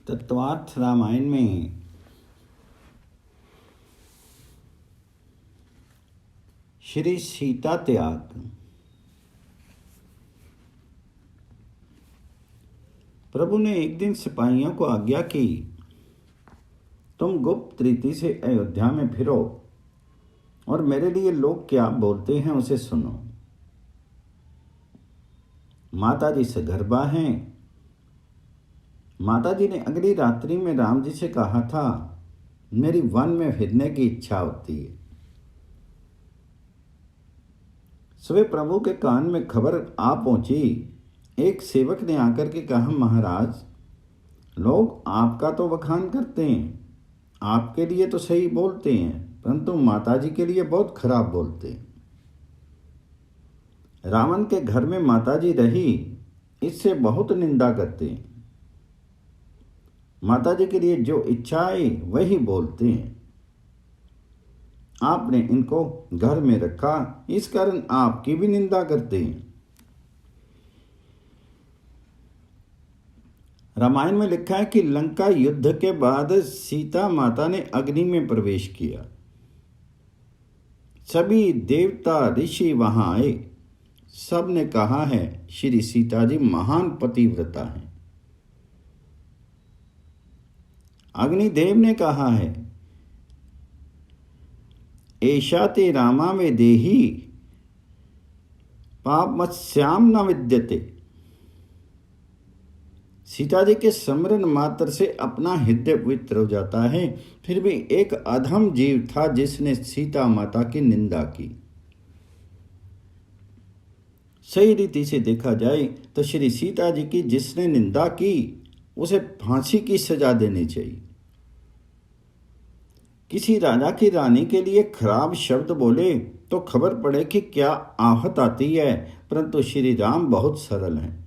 तत्वार्थ रामायण में श्री सीता त्याग। प्रभु ने एक दिन सिपाहियों को आज्ञा की, तुम गुप्त रीति से अयोध्या में फिरो और मेरे लिए लोग क्या बोलते हैं उसे सुनो। माताजी सगर्भा हैं। माताजी ने अगली रात्रि में राम जी से कहा था, मेरी वन में फिरने की इच्छा होती है। सुबह प्रभु के कान में खबर आ पहुंची। एक सेवक ने आकर के कहा, महाराज, लोग आपका तो बखान करते हैं, आपके लिए तो सही बोलते हैं, परंतु माताजी के लिए बहुत खराब बोलते हैं। रावण के घर में माताजी रही, इससे बहुत निंदा करते हैं। माताजी के लिए जो इच्छा आई वही बोलते हैं। आपने इनको घर में रखा, इस कारण आपकी भी निंदा करते हैं। रामायण में लिखा है कि लंका युद्ध के बाद सीता माता ने अग्नि में प्रवेश किया। सभी देवता ऋषि वहां आए। सब ने कहा है, श्री सीता जी महान पतिव्रता हैं। अग्निदेव ने कहा है, एषा ते रामा में देही पापमस्याम न विद्यते। सीता जी के स्मरण मात्र से अपना हृदय पवित्र हो जाता है। फिर भी एक अधम जीव था जिसने सीता माता की निंदा की। सही रीति से देखा जाए तो श्री सीता जी की जिसने निंदा की उसे फांसी की सजा देनी चाहिए। किसी राजा की रानी के लिए खराब शब्द बोले तो खबर पड़े कि क्या आहत आती है, परंतु श्री राम बहुत सरल हैं।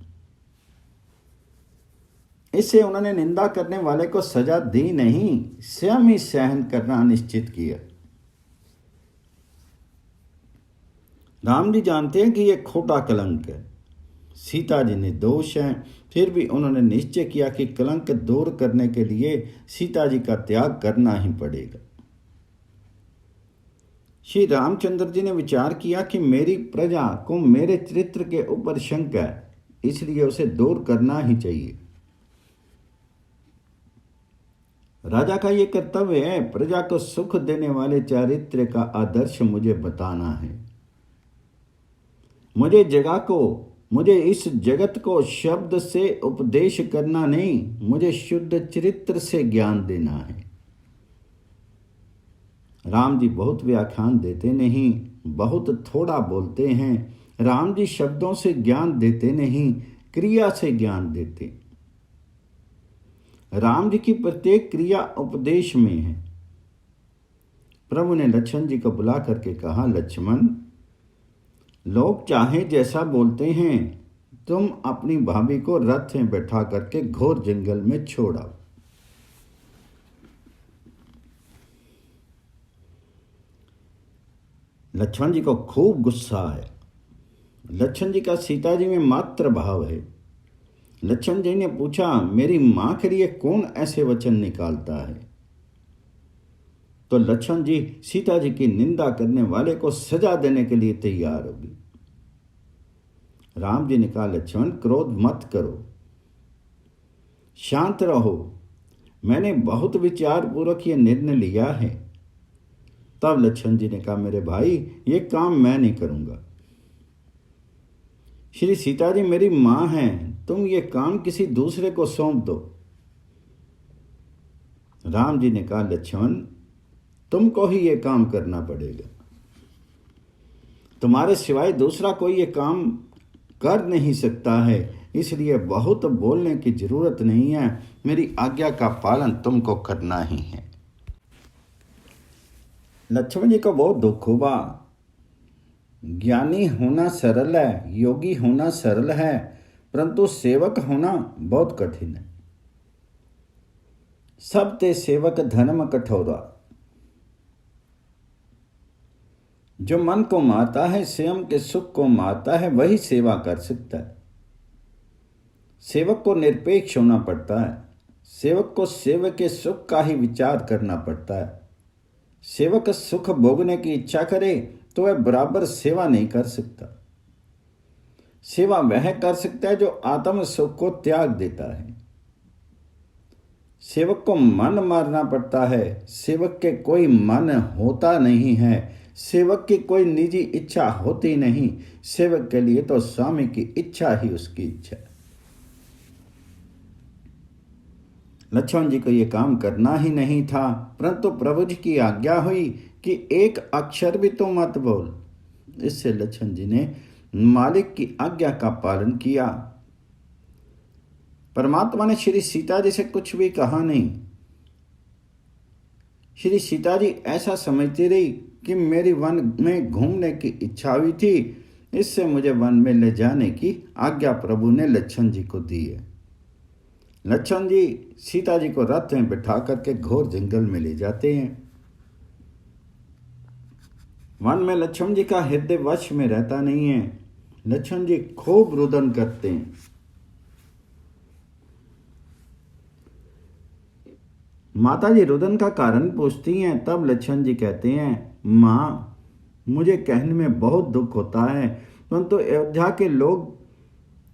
इससे उन्होंने निंदा करने वाले को सजा दी नहीं, स्वयं ही सहन करना निश्चित किया। राम जी जानते हैं कि यह खोटा कलंक है। सीता जी निर्दोष हैं, फिर भी उन्होंने निश्चय किया कि कलंक दूर करने के लिए सीता जी का त्याग करना ही पड़ेगा। श्री रामचंद्र जी ने विचार किया कि मेरी प्रजा को मेरे चरित्र के ऊपर शंका है, इसलिए उसे दूर करना ही चाहिए। राजा का ये कर्तव्य है, प्रजा को सुख देने वाले चरित्र का आदर्श मुझे बताना है। मुझे इस जगत को शब्द से उपदेश करना नहीं, मुझे शुद्ध चरित्र से ज्ञान देना है। राम जी बहुत व्याख्यान देते नहीं, बहुत थोड़ा बोलते हैं। राम जी शब्दों से ज्ञान देते नहीं, क्रिया से ज्ञान देते। राम जी की प्रत्येक क्रिया उपदेश में है। प्रभु ने लक्ष्मण जी को बुला करके कहा, लक्ष्मण, लोग चाहे जैसा बोलते हैं, तुम अपनी भाभी को रथ में बैठा करके घोर जंगल में छोड़ आओ। लक्ष्मण जी को खूब गुस्सा आया। लक्ष्मण जी का सीता जी में मात्र भाव है। लक्ष्मण जी ने पूछा, मेरी मां के लिए कौन ऐसे वचन निकालता है? तो लक्ष्मण जी सीता जी की निंदा करने वाले को सजा देने के लिए तैयार होगी। राम जी ने कहा, लक्ष्मण, क्रोध मत करो, शांत रहो, मैंने बहुत विचार पूर्वक यह निर्णय लिया है। तब लक्ष्मण जी ने कहा, मेरे भाई, ये काम मैं नहीं करूंगा। श्री सीता जी मेरी मां हैं, तुम ये काम किसी दूसरे को सौंप दो। राम जी ने कहा, लक्ष्मण, तुमको ही ये काम करना पड़ेगा। तुम्हारे सिवाय दूसरा कोई ये काम कर नहीं सकता है, इसलिए बहुत बोलने की जरूरत नहीं है। मेरी आज्ञा का पालन तुमको करना ही है। लक्ष्मण जी को बहुत दुख हुआ। ज्ञानी होना सरल है, योगी होना सरल है, परंतु सेवक होना बहुत कठिन है। सब ते सेवक धर्म कठोरा। जो मन को मारता है, स्वयं के सुख को मारता है, वही सेवा कर सकता है। सेवक को निरपेक्ष होना पड़ता है। सेवक को सेवक के सुख का ही विचार करना पड़ता है। सेवक सुख भोगने की इच्छा करे तो वह बराबर सेवा नहीं कर सकता। सेवा वह कर सकता है जो आत्म सुख को त्याग देता है। सेवक को मन मारना पड़ता है। सेवक के कोई मन होता नहीं है। सेवक की कोई निजी इच्छा होती नहीं। सेवक के लिए तो स्वामी की इच्छा ही उसकी इच्छा है। लक्ष्मण जी को यह काम करना ही नहीं था, परंतु प्रभु जी की आज्ञा हुई कि एक अक्षर भी तो मत बोल। इससे लक्ष्मण जी ने मालिक की आज्ञा का पालन किया। परमात्मा ने श्री सीता जी से कुछ भी कहा नहीं। श्री सीता जी ऐसा समझती रही कि मेरी वन में घूमने की इच्छा हुई थी, इससे मुझे वन में ले जाने की आज्ञा प्रभु ने लक्ष्मण जी को दी है। लक्ष्मण जी सीता जी को रथ में बिठा करके घोर जंगल में ले जाते हैं। वन में लक्ष्मण जी का हृदय वश में रहता नहीं है। लक्ष्मण जी खूब रुदन करते हैं। माता जी रुदन का कारण पूछती हैं, तब लक्ष्मण जी कहते हैं, माँ मुझे कहने में बहुत दुख होता है, परंतु अयोध्या के लोग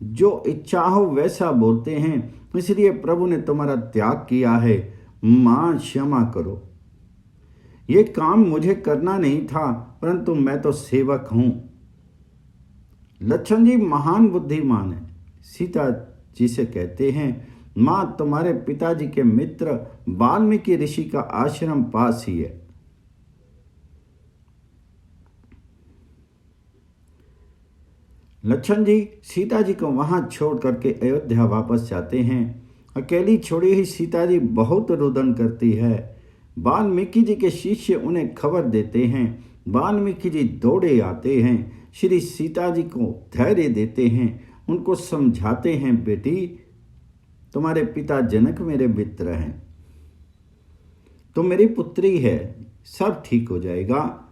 जो इच्छा हो वैसा बोलते हैं, इसलिए प्रभु ने तुम्हारा त्याग किया है। माँ क्षमा करो। ये काम मुझे करना नहीं था, परंतु मैं तो सेवक हूं। लक्ष्मण जी महान बुद्धिमान है। सीता जी से कहते हैं, माँ तुम्हारे पिताजी के मित्र वाल्मीकि ऋषि का आश्रम पास ही है। लक्ष्मण जी सीता जी को वहां छोड़ करके अयोध्या वापस जाते हैं। अकेली छोड़ी हुई सीता जी बहुत रुदन करती है। वाल्मीकि जी के शिष्य उन्हें खबर देते हैं। वाल्मीकि जी दौड़े आते हैं, श्री सीता जी को धैर्य देते हैं, उनको समझाते हैं, बेटी तुम्हारे पिता जनक मेरे मित्र हैं, तुम मेरी पुत्री है, सब ठीक हो जाएगा।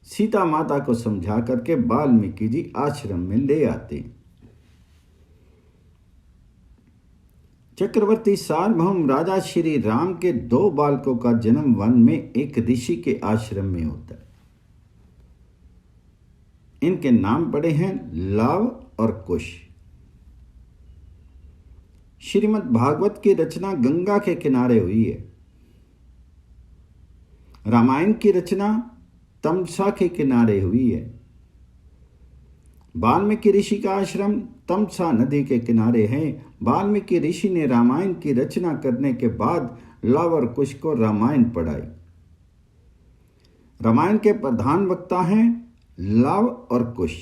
सीता माता को समझा करके वाल्मीकि जी आश्रम में ले आते। चक्रवर्ती सार्वभौम राजा श्री राम के 2 बालकों का जन्म वन में एक ऋषि के आश्रम में होता है। इनके नाम पड़े हैं लव और कुश। श्रीमद् भागवत की रचना गंगा के किनारे हुई है। रामायण की रचना तमसा के किनारे हुई है। वाल्मीकि ऋषि का आश्रम तमसा नदी के किनारे है। वाल्मीकि ऋषि ने रामायण की रचना करने के बाद लव और कुश को रामायण पढ़ाई। रामायण के प्रधान वक्ता हैं लव और कुश।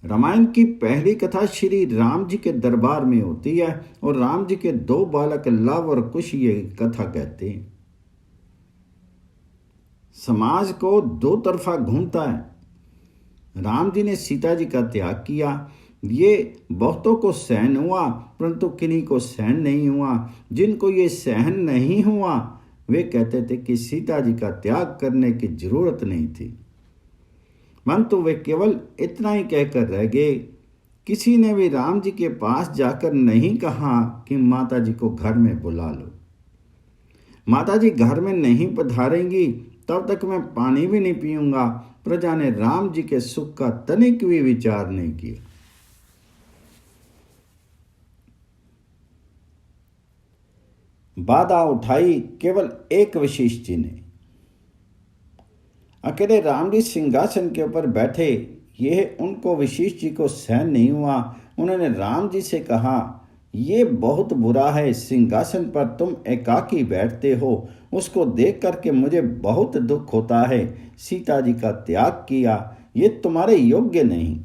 रामायण की पहली कथा श्री राम जी के दरबार में होती है और राम जी के 2 बालक लव और कुश ये कथा कहते हैं। समाज को 2 तरफा घूमता है। राम जी ने सीता जी का त्याग किया, ये बहुतों को सहन हुआ, परंतु किन्हीं को सहन नहीं हुआ। जिनको ये सहन नहीं हुआ वे कहते थे कि सीता जी का त्याग करने की जरूरत नहीं थी, परंतु वे केवल इतना ही कहकर रह गए। किसी ने भी राम जी के पास जाकर नहीं कहा कि माता जी को घर में बुला लो। माता जी घर में नहीं पधारेंगी तब तक मैं पानी भी नहीं पीऊंगा। प्रजा ने राम जी के सुख का तनिक भी विचार नहीं किया। बाधा उठाई केवल एक वशिष्ठ जी ने। अकेले राम जी सिंहासन के ऊपर बैठे, यह उनको वशिष्ठ जी को सहन नहीं हुआ। उन्होंने राम जी से कहा, ये बहुत बुरा है, सिंहासन पर तुम एकाकी बैठते हो, उसको देख करके मुझे बहुत दुख होता है। सीता जी का त्याग किया, ये तुम्हारे योग्य नहीं।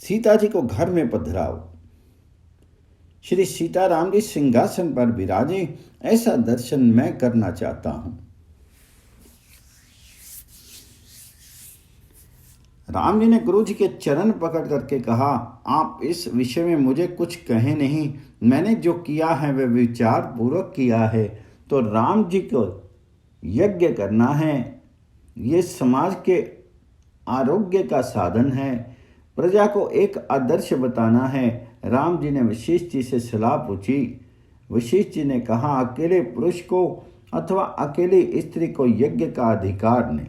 सीता जी को घर में पधराओ। श्री सीताराम जी सिंहासन पर विराजे, ऐसा दर्शन मैं करना चाहता हूं। राम जी ने गुरु जी के चरण पकड़ करके कहा, आप इस विषय में मुझे कुछ कहे नहीं, मैंने जो किया है वह विचार पूर्वक किया है। तो राम जी को यज्ञ करना है, ये समाज के आरोग्य का साधन है, प्रजा को एक आदर्श बताना है। राम जी ने वशिष्ठ जी से सलाह पूछी। वशिष्ठ जी ने कहा, अकेले पुरुष को अथवा अकेली स्त्री को यज्ञ का अधिकार नहीं।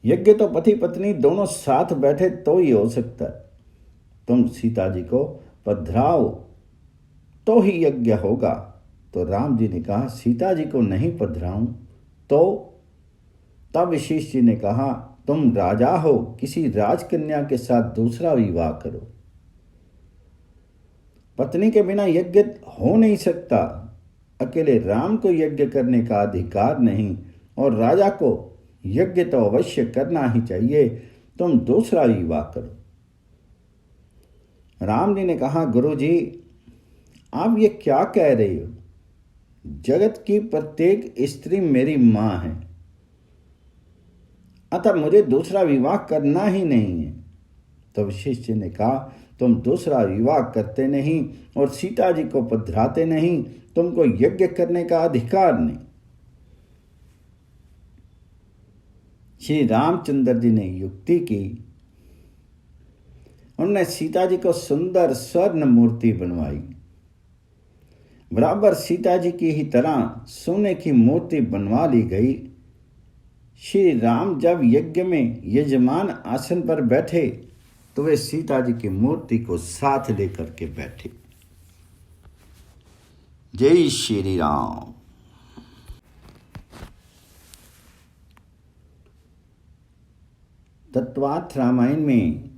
यज्ञ तो पति पत्नी दोनों साथ बैठे तो ही हो सकता है। तुम सीता जी को पधराओ तो ही यज्ञ होगा। तो राम जी ने कहा, सीता जी को नहीं पधराऊं तो? तब वशिष्ठ जी ने कहा, तुम राजा हो, किसी राजकन्या के साथ दूसरा विवाह करो। पत्नी के बिना यज्ञ हो नहीं सकता। अकेले राम को यज्ञ करने का अधिकार नहीं और राजा को यज्ञ तो अवश्य करना ही चाहिए। तुम दूसरा विवाह करो। राम जी ने कहा, गुरु जी आप ये क्या कह रहे हो? जगत की प्रत्येक स्त्री मेरी मां है, अतः मुझे दूसरा विवाह करना ही नहीं है। तो वशिष्ठ जी ने कहा, तुम दूसरा विवाह करते नहीं और सीता जी को पधराते नहीं, तुमको यज्ञ करने का अधिकार नहीं। श्री रामचंद्र जी ने युक्ति की। उन्होंने सीता जी को सुंदर स्वर्ण मूर्ति बनवाई। बराबर सीता जी की ही तरह सोने की मूर्ति बनवा ली गई। श्री राम जब यज्ञ में यजमान आसन पर बैठे तो वे सीता जी की मूर्ति को साथ लेकर के बैठे। जय श्री राम। तत्वार्थ रामायण में